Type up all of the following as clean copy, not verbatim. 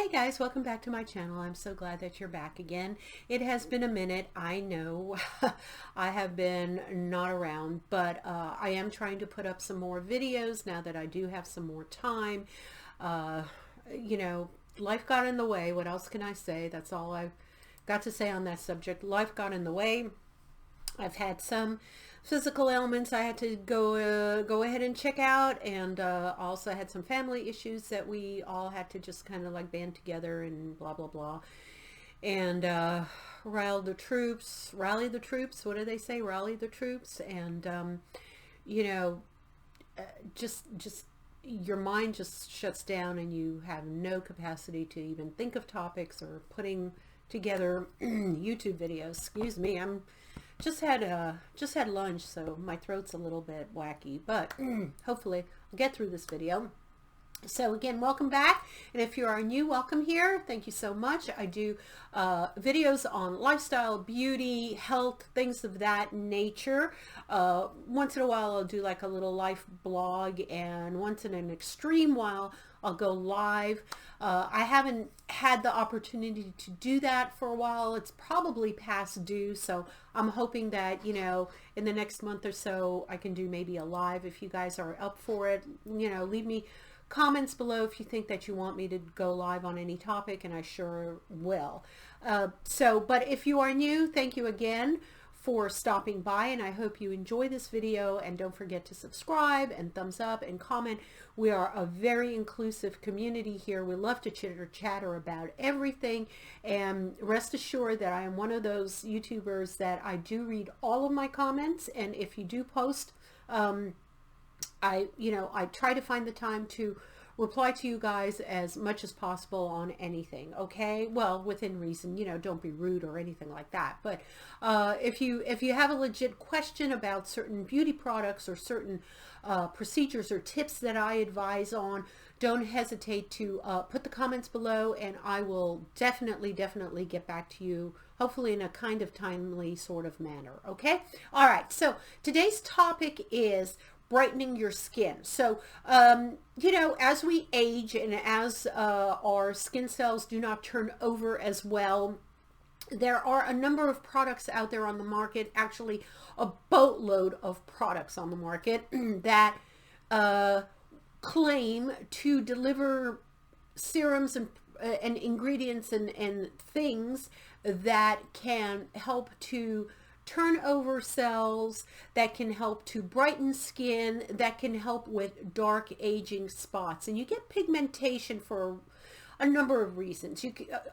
Hey guys, welcome back to my channel. I'm so glad that you're back again. It has been a minute, I know. I have been not around, but I am trying to put up some more videos now that I do have some more time. You know, life got in the way. What else can I say? That's all I've got to say on that subject. Life got in the way. I've had some physical ailments I had to go ahead and check out, and also had some family issues that we all had to just kind of like band together and blah blah blah, and rally the troops. What do they say? Rally the troops. And you know, just your mind just shuts down, and you have no capacity to even think of topics or putting together YouTube videos. Excuse me, I'm just had lunch, so my throat's a little bit wacky, but hopefully I'll get through this video. So again, welcome back, and if you are new, welcome here. Thank you so much. I do videos on lifestyle, beauty, health, things of that nature. Once in a while I'll do like a little life blog, and once in an extreme while I'll go live. I haven't had the opportunity to do that for a while. It's probably past due, so I'm hoping that, you know, in the next month or so I can do maybe a live. If you guys are up for it, you know, leave me comments below if you think that you want me to go live on any topic, and I sure will. But if you are new, thank you again for stopping by, and I hope you enjoy this video, and don't forget to subscribe and thumbs up and comment. We are a very inclusive community here. We love to chitter chatter about everything, and rest assured that I am one of those YouTubers that I do read all of my comments, and if you do post, I try to find the time to reply to you guys as much as possible on anything. Okay, well, within reason, you know, don't be rude or anything like that. But if you have a legit question about certain beauty products or certain procedures or tips that I advise on, don't hesitate to put the comments below, and I will definitely get back to you, hopefully in a kind of timely sort of manner. Okay, all right, so today's topic is brightening your skin. So you know, as we age and as our skin cells do not turn over as well, there are a number of products out there on the market, actually a boatload of products on the market that claim to deliver serums and ingredients and things that can help to turn over cells, that can help to brighten skin, that can help with dark aging spots. And you get pigmentation for a number of reasons.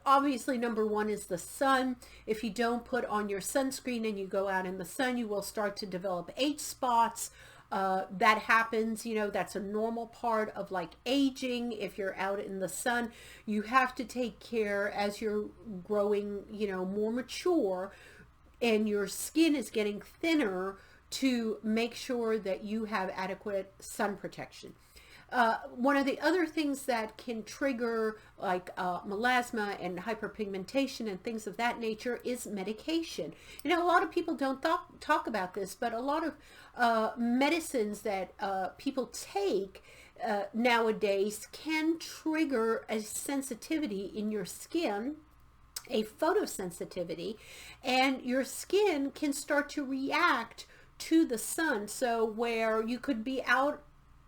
Obviously, number one is the sun. If you don't put on your sunscreen and you go out in the sun, you will start to develop age spots. That happens, you know, that's a normal part of like aging. If you're out in the sun, you have to take care as you're growing, you know, more mature, and your skin is getting thinner, to make sure that you have adequate sun protection. One of the other things that can trigger like melasma and hyperpigmentation and things of that nature is medication. You know, a lot of people don't talk about this, but a lot of medicines that people take nowadays can trigger a sensitivity in your skin, a photosensitivity, and your skin can start to react to the sun. So where you could be out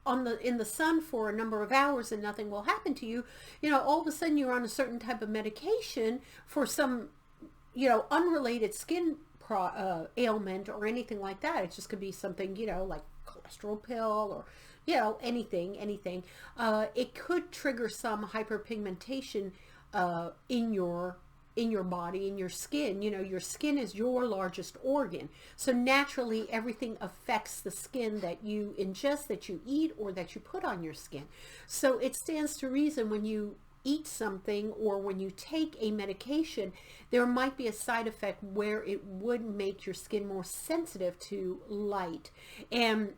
in the sun for a number of hours and nothing will happen to you, you know, all of a sudden you're on a certain type of medication for some, you know, unrelated skin ailment or anything like that. It just could be something, you know, like cholesterol pill or, you know, anything. It could trigger some hyperpigmentation in your body, in your skin. You know, your skin is your largest organ, so naturally everything affects the skin that you ingest, that you eat, or that you put on your skin. So it stands to reason when you eat something or when you take a medication, there might be a side effect where it would make your skin more sensitive to light, and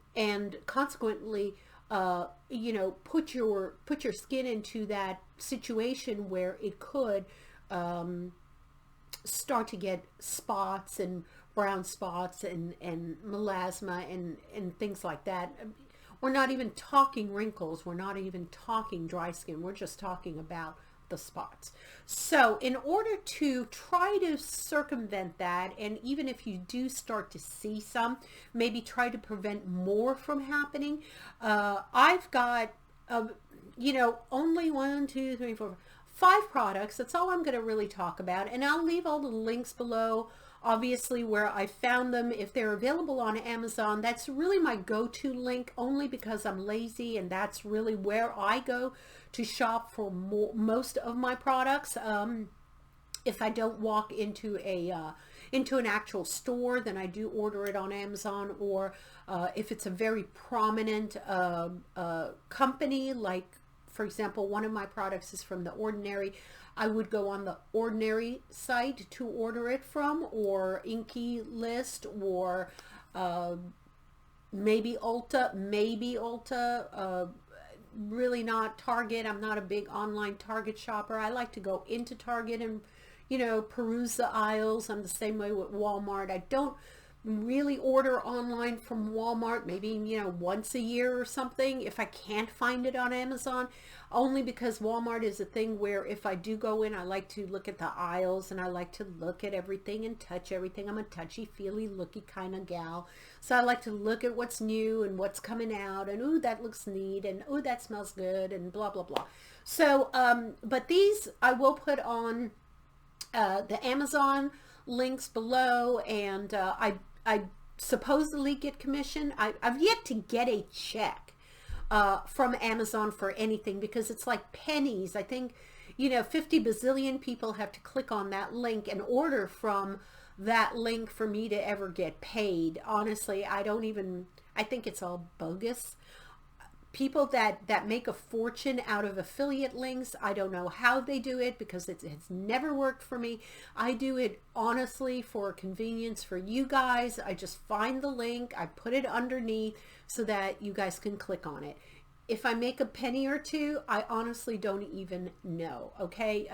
consequently you know, put your skin into that situation where it could start to get spots and brown spots and melasma and things like that. We're not even talking wrinkles. We're not even talking dry skin. We're just talking about the spots. So in order to try to circumvent that, and even if you do start to see some, maybe try to prevent more from happening, I've got, you know, only 1, 2, 3, 4, 5 products. That's all I'm going to really talk about. And I'll leave all the links below, obviously, where I found them. If they're available on Amazon, that's really my go-to link, only because I'm lazy, and that's really where I go to shop for most of my products. If I don't walk into into an actual store, then I do order it on Amazon, or if it's a very prominent company, like, for example, one of my products is from The Ordinary, I would go on the Ordinary site to order it from, or Inky List, or maybe Ulta, really not Target. I'm not a big online Target shopper. I like to go into Target and, you know, peruse the aisles. I'm the same way with Walmart. I don't really order online from Walmart, maybe, you know, once a year or something, if I can't find it on Amazon, only because Walmart is a thing where if I do go in, I like to look at the aisles, and I like to look at everything and touch everything. I'm a touchy-feely, looky kind of gal, so I like to look at what's new and what's coming out, and ooh, that looks neat, and ooh, that smells good, and blah blah blah. So but these I will put on the Amazon links below, and I supposedly get commission. I've yet to get a check from Amazon for anything, because it's like pennies. I think, you know, 50 bazillion people have to click on that link and order from that link for me to ever get paid. Honestly, I think it's all bogus. People that make a fortune out of affiliate links, I don't know how they do it, because it's never worked for me. I do it honestly for convenience for you guys. I just find the link, I put it underneath so that you guys can click on it. If I make a penny or two, I honestly don't even know, okay?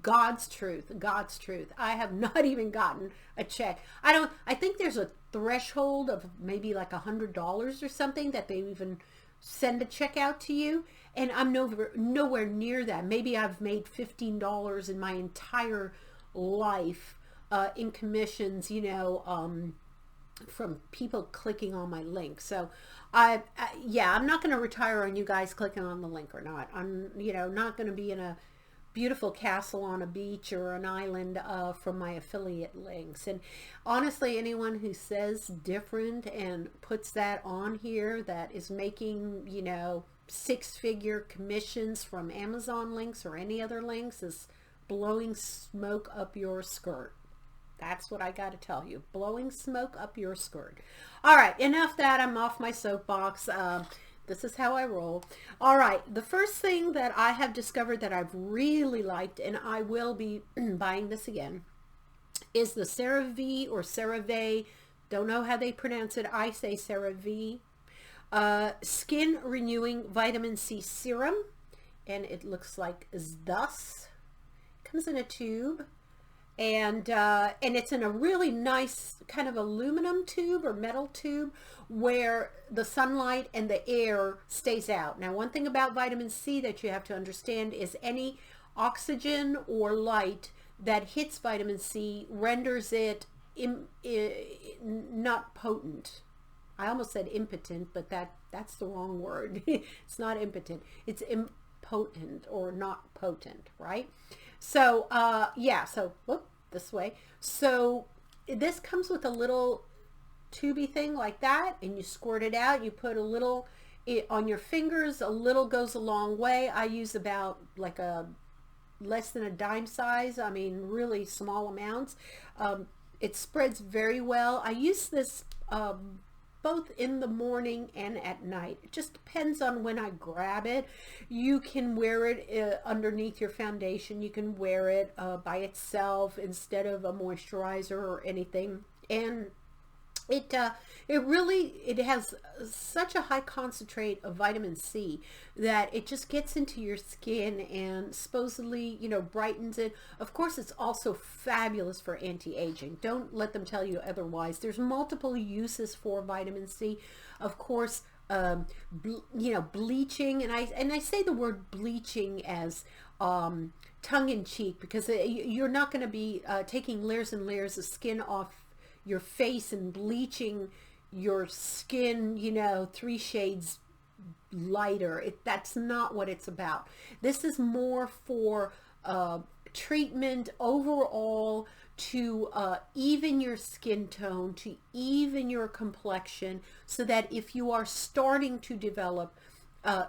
God's truth, God's truth. I have not even gotten a check. I think there's a threshold of maybe like $100 or something that they even send a check out to you, and I'm nowhere near that. Maybe I've made $15 in my entire life in commissions, you know, from people clicking on my link. So yeah, I'm not going to retire on you guys clicking on the link or not. I'm, you know, not going to be in a beautiful castle on a beach or an island from my affiliate links. And honestly, anyone who says different and puts that on here, that is making, you know, 6-figure commissions from Amazon links or any other links, is blowing smoke up your skirt. That's what I got to tell you. Blowing smoke up your skirt. All right, enough that. I'm off my soapbox. This is how I roll. All right, the first thing that I have discovered that I've really liked, and I will be buying this again, is the CeraVe or CeraVe. Don't know how they pronounce it. I say CeraVe. Skin Renewing Vitamin C Serum. And it looks like thus. Comes in a tube. And it's in a really nice kind of aluminum tube or metal tube where the sunlight and the air stays out. Now, one thing about vitamin C that you have to understand is any oxygen or light that hits vitamin C renders it not potent. I almost said impotent, but that's the wrong word. It's not impotent. It's impotent or not potent, right? So, yeah, so, whoop, this way. So, this comes with a little tubey thing like that, and you squirt it out. You put a little on your fingers. A little goes a long way. I use about like less than a dime size. I mean, really small amounts. It spreads very well. I use this both in the morning and at night. It just depends on when I grab it. You can wear it underneath your foundation. You can wear it by itself instead of a moisturizer or anything. And it has such a high concentrate of vitamin C that it just gets into your skin and supposedly, you know, brightens it. Of course, it's also fabulous for anti-aging. Don't let them tell you otherwise. There's multiple uses for vitamin C. Of course, you know, bleaching, and I say the word bleaching as tongue-in-cheek, because you're not going to be taking layers and layers of skin off your face and bleaching your skin, you know, 3 shades lighter. That's not what it's about. This is more for treatment overall, to even your skin tone, to even your complexion, so that if you are starting to develop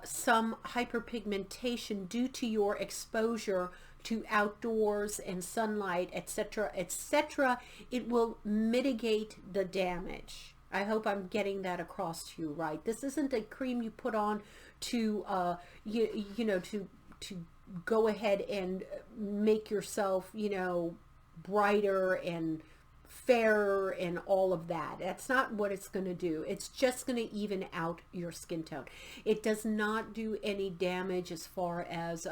some hyperpigmentation due to your exposure to outdoors and sunlight, etc., etc., it will mitigate the damage. I hope I'm getting that across to you right. This isn't a cream you put on to you know, to go ahead and make yourself, you know, brighter and fairer and all of that. That's not what it's going to do. It's just going to even out your skin tone. It does not do any damage as far as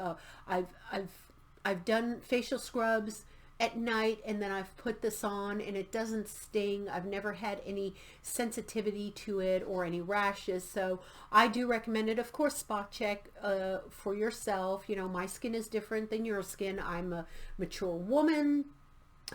I've done facial scrubs at night, and then I've put this on and it doesn't sting. I've never had any sensitivity to it or any rashes, so I do recommend it. Of course, spot check for yourself. You know, my skin is different than your skin. I'm a mature woman.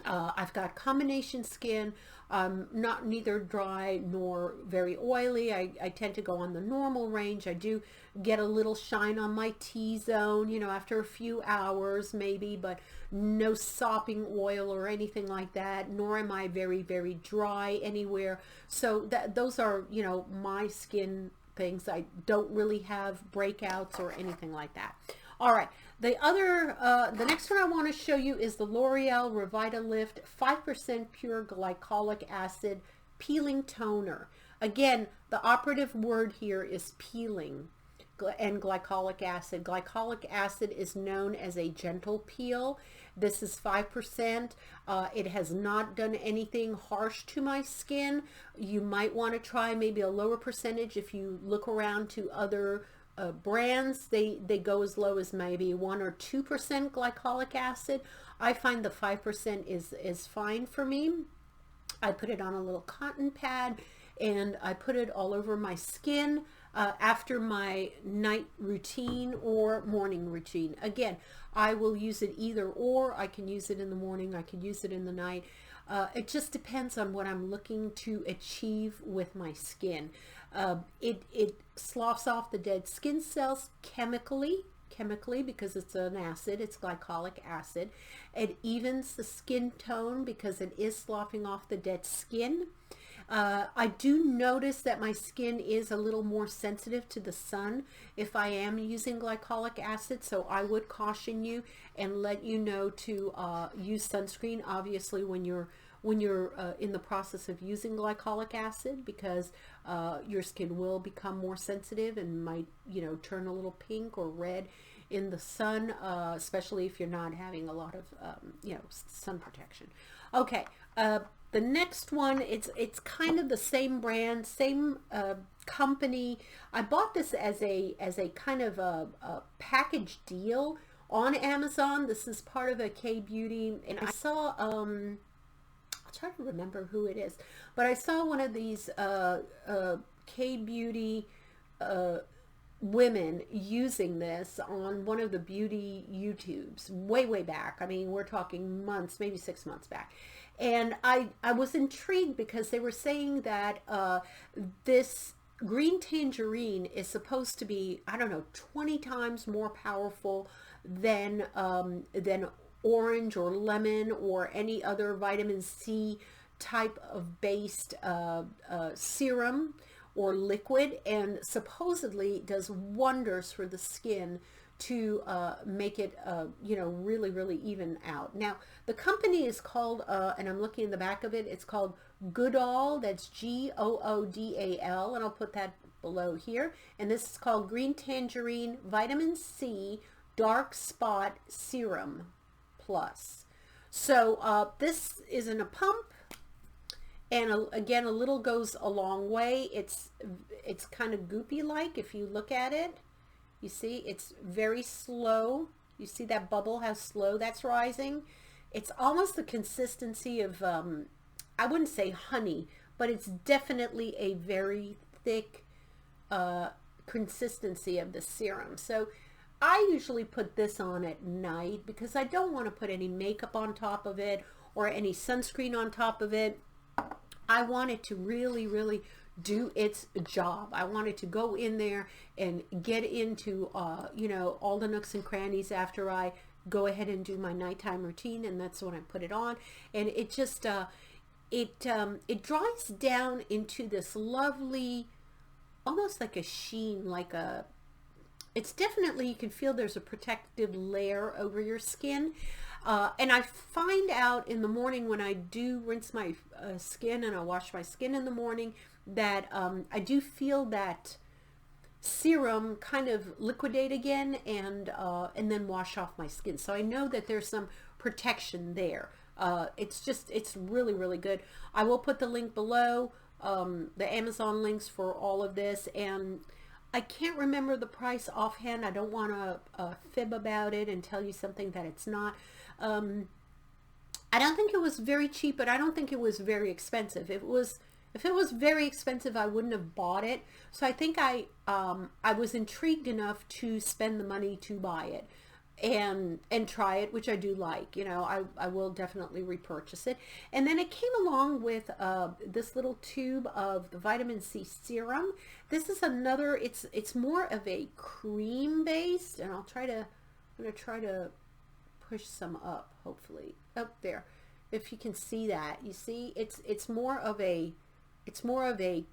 I've got combination skin. Not neither dry nor very oily. I tend to go on the normal range. I do get a little shine on my T-zone, you know, after a few hours maybe, but no sopping oil or anything like that, nor am I very, very dry anywhere. So those are, you know, my skin things. I don't really have breakouts or anything like that. All right. The next one I want to show you is the L'Oreal Revitalift 5% pure glycolic acid peeling toner. Again, the operative word here is peeling and glycolic acid. Glycolic acid is known as a gentle peel. This is 5%. It has not done anything harsh to my skin. You might want to try maybe a lower percentage. If you look around to other brands, they go as low as maybe 1 or 2% glycolic acid. I find the 5% is fine for me. I put it on a little cotton pad and I put it all over my skin after my night routine or morning routine. Again, I will use it either or. I can use it in the morning, I can use it in the night. It just depends on what I'm looking to achieve with my skin. It sloughs off the dead skin cells chemically, because it's an acid, it's glycolic acid. It evens the skin tone because it is sloughing off the dead skin. I do notice that my skin is a little more sensitive to the sun if I am using glycolic acid, so I would caution you and let you know to use sunscreen, obviously, when you're in the process of using glycolic acid, because your skin will become more sensitive and might, you know, turn a little pink or red in the sun, especially if you're not having a lot of you know, sun protection. Okay, the next one, it's kind of the same brand, same company. I bought this as a kind of a package deal on Amazon. This is part of a K-Beauty, and I saw I'll try to remember who it is, but I saw one of these K-Beauty women using this on one of the beauty YouTubes way back. I mean, we're talking months, maybe 6 months back. And I was intrigued because they were saying that this green tangerine is supposed to be, I don't know, 20 times more powerful than orange or lemon or any other vitamin C type of based serum or liquid, and supposedly does wonders for the skin to make it you know, really even out. Now the company is called and I'm looking in the back of it, it's called Goodall. That's Goodal, and I'll put that below here. And this is called Green Tangerine Vitamin C Dark Spot Serum Plus. So this is in a pump, and again, a little goes a long way. It's kind of goopy like if you look at it. You see, it's very slow. You see that bubble, how slow that's rising? It's almost the consistency of, I wouldn't say honey, but it's definitely a very thick consistency of the serum. So I usually put this on at night because I don't want to put any makeup on top of it or any sunscreen on top of it. I want it to really, really do its job. I want it to go in there and get into, you know, all the nooks and crannies after I go ahead and do my nighttime routine, and that's when I put it on. And it just, it dries down into this lovely, almost like a sheen, like a, it's definitely, you can feel there's a protective layer over your skin. And I find out in the morning when I do rinse my skin and I wash my skin in the morning that I do feel that serum kind of liquidate again and then wash off my skin. So I know that there's some protection there. It's just, it's really, really good. I will put the link below, the Amazon links for all of this, and I can't remember the price offhand. I don't want to fib about it and tell you something that it's not. I don't think it was very cheap, but I don't think it was very expensive. If it was very expensive, I wouldn't have bought it. So I think I was intrigued enough to spend the money to buy it and try it, which I do like. You know, I will definitely repurchase it. And then it came along with this little tube of the vitamin C serum. This is another, it's more of a cream based, and I'm gonna try to push some up, hopefully up there, if you can see that. You see, it's more of a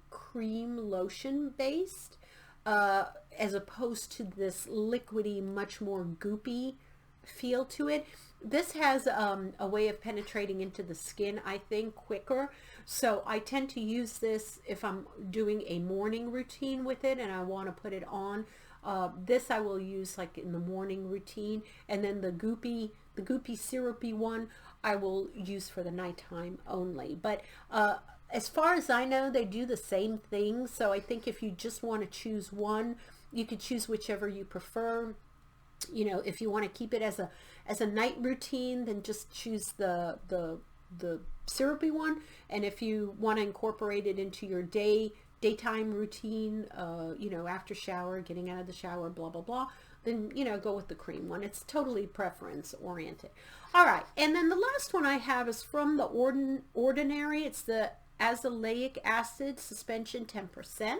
cream lotion based, as opposed to this liquidy, much more goopy feel to it. This has a way of penetrating into the skin, I think, quicker. So I tend to use this if I'm doing a morning routine with it and I want to put it on. This I will use like in the morning routine, and then the goopy syrupy one I will use for the nighttime only. But as far as I know, they do the same thing. So I think if you just want to choose one, you could choose whichever you prefer. You know, if you want to keep it as a night routine, then just choose the syrupy one. And if you want to incorporate it into your daytime routine, you know, after shower, getting out of the shower, blah blah blah, then, you know, go with the cream one. It's totally preference oriented. All right, and then the last one I have is from the Ordinary. It's the azelaic acid suspension 10%, and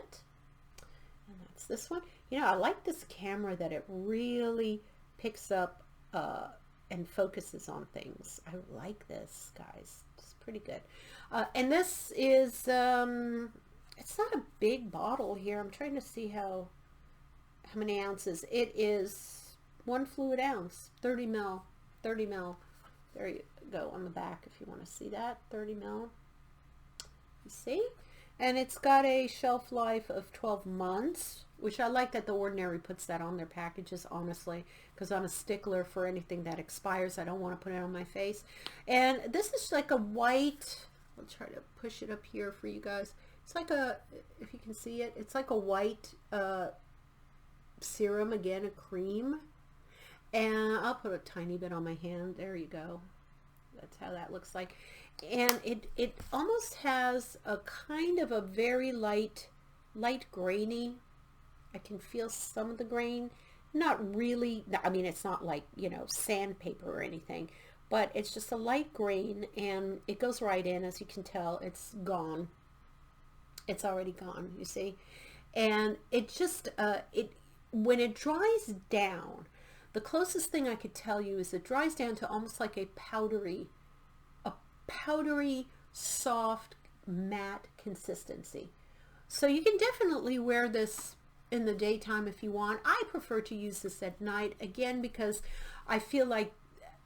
that's this one. You know, I like this camera that it really picks up and focuses on things. I like this, guys. It's pretty good. And this is, it's not a big bottle here. I'm trying to see how many ounces. It is 1 fluid ounce, 30 ml. There you go on the back if you want to see that, 30 ml. You see? And it's got a shelf life of 12 months, which I like that the Ordinary puts that on their packages, honestly, because I'm a stickler for anything that expires. I don't want to put it on my face. And this is like a white, I'll try to push it up here for you guys. It's like a, if you can see it, it's like a white serum, again, a cream. And I'll put a tiny bit on my hand. There you go. That's how that looks like. And it almost has a kind of a very light grainy. I can feel some of the grain. Not really, I mean, it's not like, you know, sandpaper or anything, but it's just a light grain, and it goes right in. As you can tell, it's gone. It's already gone, you see. And it just, when it dries down, the closest thing I could tell you is it dries down to almost like a powdery, soft, matte consistency. So you can definitely wear this in the daytime if you want. I prefer to use this at night, again, because I feel like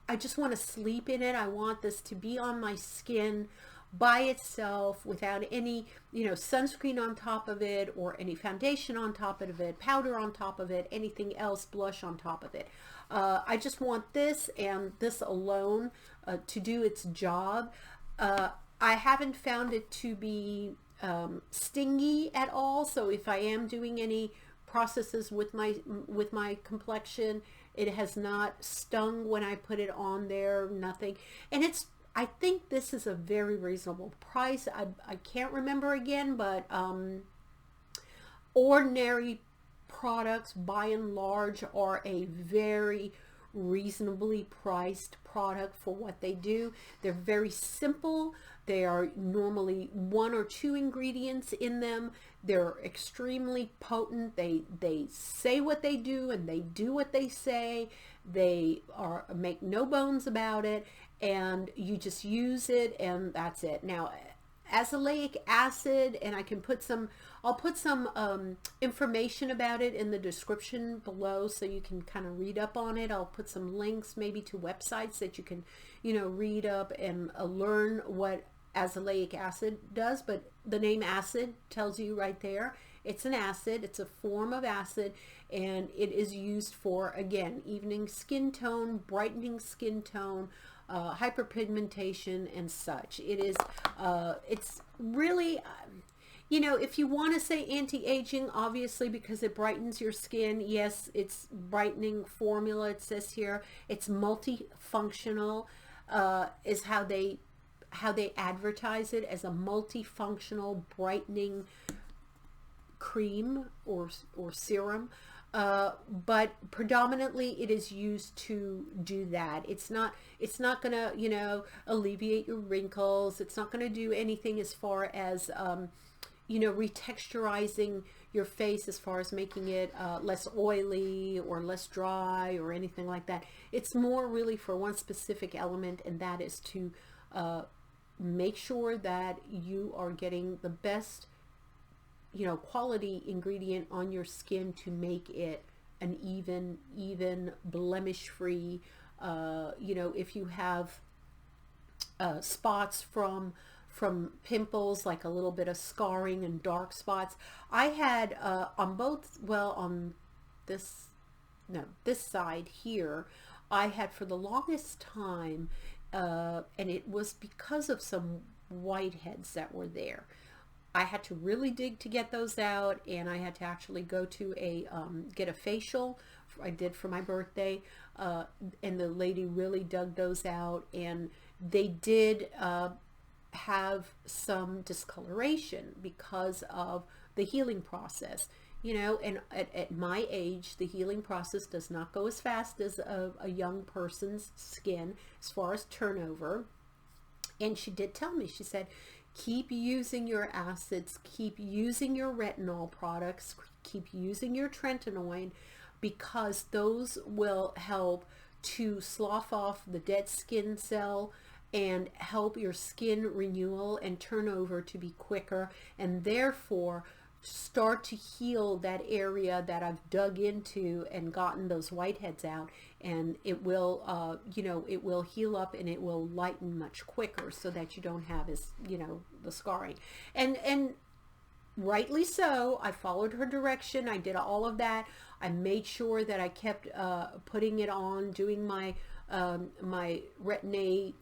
I just want to sleep in it. I want this to be on my skin by itself without any, you know, sunscreen on top of it or any foundation on top of it, powder on top of it, anything else, blush on top of it. I just want this and this alone to do its job. I haven't found it to be stingy at all, so if I am doing any processes with my complexion, it has not stung when I put it on there, nothing. And I think this is a very reasonable price. I can't remember again, but Ordinary products by and large are a very reasonably priced product for what they do. They're very simple. They are normally 1 or 2 ingredients in them. They're extremely potent. They say what they do and they do what they say. They are make no bones about it, and you just use it and that's it. Now, azelaic acid, and I'll put some information about it in the description below so you can kind of read up on it. I'll put some links maybe to websites that you can, read up and learn what azelaic acid does. But the name acid tells you right there, it's an acid, it's a form of acid, and it is used for, again, evening skin tone, brightening skin tone, hyperpigmentation and such. It is it's really if you want to say anti-aging, obviously, because it brightens your skin, yes, it's brightening formula. It says here it's multifunctional, is how they advertise it, as a multifunctional brightening cream or serum. But predominantly it is used to do that. It's not gonna alleviate your wrinkles. It's not gonna do anything as far as retexturizing your face, as far as making it less oily or less dry or anything like that. It's more really for one specific element, and that is to make sure that you are getting the best quality ingredient on your skin to make it an even blemish free. If you have spots from pimples, like a little bit of scarring and dark spots, I had on this side here, I had for the longest time, and it was because of some whiteheads that were there. I had to really dig to get those out, and I had to actually go to get a facial I did for my birthday, and the lady really dug those out, and they did have some discoloration because of the healing process. And at my age, the healing process does not go as fast as a young person's skin as far as turnover. And she did tell me, she said, keep using your acids, keep using your retinol products, keep using your tretinoin, because those will help to slough off the dead skin cell and help your skin renewal and turnover to be quicker, and therefore start to heal that area that I've dug into and gotten those whiteheads out, and it will it will heal up and it will lighten much quicker, so that you don't have as the scarring. And rightly so, I followed her direction. I did all of that. I made sure that I kept putting it on, doing my my retin-a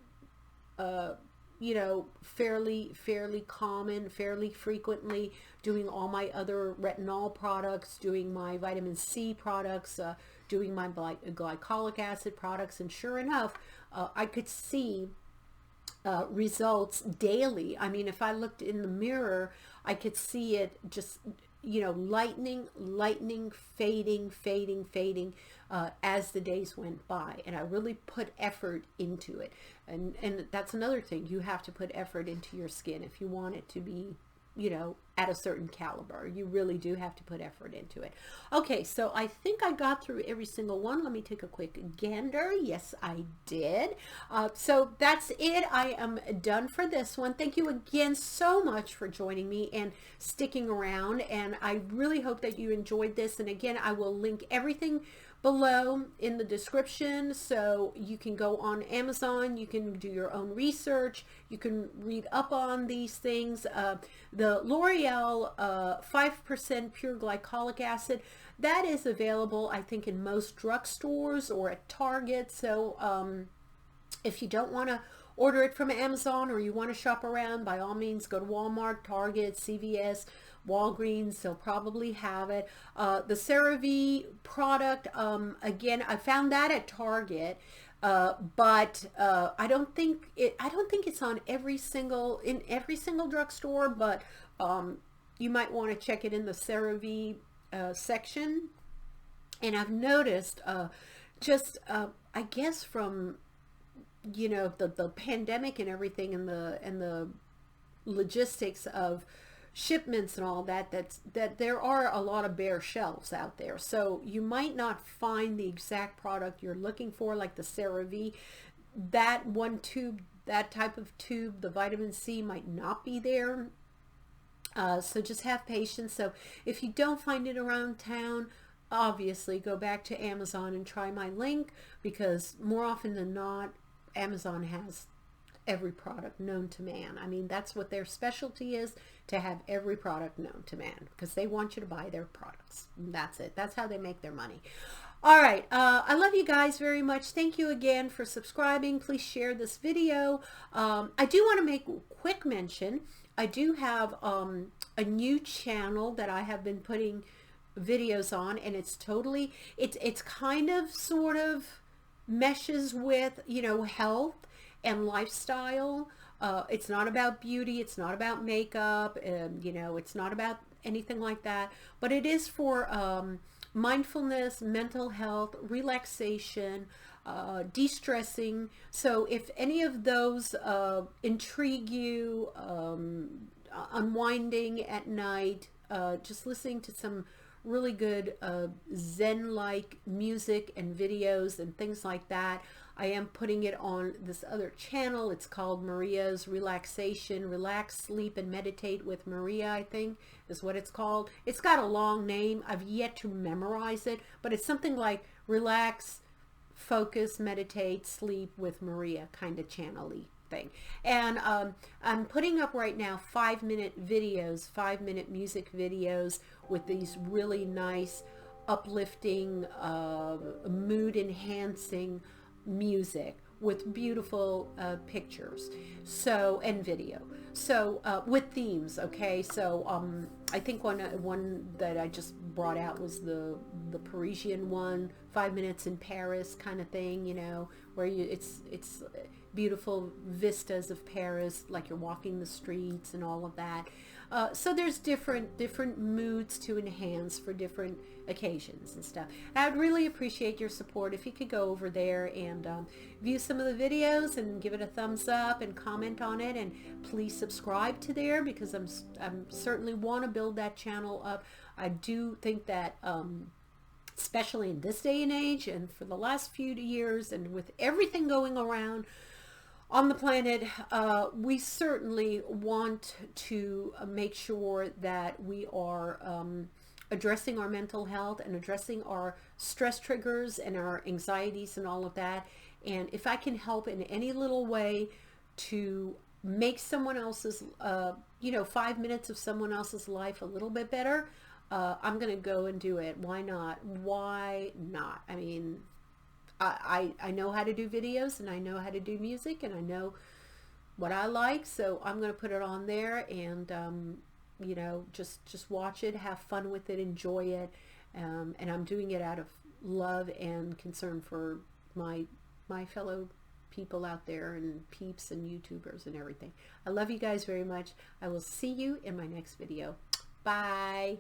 fairly common, fairly frequently, doing all my other retinol products, doing my vitamin C products, doing my glycolic acid products, and sure enough, I could see results daily. I mean, if I looked in the mirror, I could see it just lightening, fading, as the days went by. And I really put effort into it. And that's another thing. You have to put effort into your skin if you want it to be, at a certain caliber. You really do have to put effort into it. Okay, so I think I got through every single one. Let me take a quick gander. Yes, I did. So that's it. I am done for this one. Thank you again so much for joining me and sticking around. And I really hope that you enjoyed this. And again, I will link everything below in the description, so you can go on Amazon, you can do your own research, you can read up on these things. The L'Oreal 5% pure glycolic acid, that is available, I think, in most drugstores or at Target. So if you don't want to order it from Amazon, or you want to shop around, by all means go to Walmart, Target, CVS, Walgreens. They'll probably have it. The CeraVe product, again, I found that at Target, but I don't think it's on every single drugstore, but you might want to check it in the CeraVe section, and I've noticed I guess from, you know, the pandemic and everything, and the logistics of shipments and all that, that there are a lot of bare shelves out there. So you might not find the exact product you're looking for, like the CeraVe. That one tube, that type of tube, the vitamin C might not be there. So just have patience. So if you don't find it around town, obviously go back to Amazon and try my link, because more often than not, Amazon has every product known to man. I mean, that's what their specialty is, to have every product known to man, because they want you to buy their products. And that's it. That's how they make their money. All right. I love you guys very much. Thank you again for subscribing. Please share this video. I do want to make a quick mention. I do have a new channel that I have been putting videos on, and it's totally, it's kind of sort of meshes with, you know, health and lifestyle. It's not about beauty, it's not about makeup, and you know, it's not about anything like that, but it is for mindfulness, mental health, relaxation, de-stressing. So if any of those intrigue you, unwinding at night, just listening to some really good Zen-like music and videos and things like that, I am putting it on this other channel. It's called Maria's Relaxation. Relax, Sleep, and Meditate with Maria, I think is what it's called. It's got a long name. I've yet to memorize it, but it's something like Relax, Focus, Meditate, Sleep with Maria kind of channel-y thing. And I'm putting up right now 5-minute videos, 5-minute music videos with these really nice, uplifting, mood-enhancing music with beautiful pictures, so, and video, so with themes. Okay, so I think one that I just brought out was the Parisian one, 5 minutes in Paris kind of thing, you know, where it's beautiful vistas of Paris, like you're walking the streets and all of that. So there's different moods to enhance for different occasions and stuff. I'd really appreciate your support if you could go over there and view some of the videos and give it a thumbs up and comment on it, and please subscribe to there, because I'm certainly want to build that channel up. I do think that especially in this day and age, and for the last few years, and with everything going around on the planet, we certainly want to make sure that we are addressing our mental health and addressing our stress triggers and our anxieties and all of that. And if I can help in any little way to make someone else's, 5 minutes of someone else's life a little bit better, I'm going to go and do it. Why not? Why not? I mean, I know how to do videos, and I know how to do music, and I know what I like, so I'm going to put it on there, and just watch it, have fun with it, enjoy it, and I'm doing it out of love and concern for my fellow people out there, and peeps and YouTubers and everything. I love you guys very much. I will see you in my next video. Bye.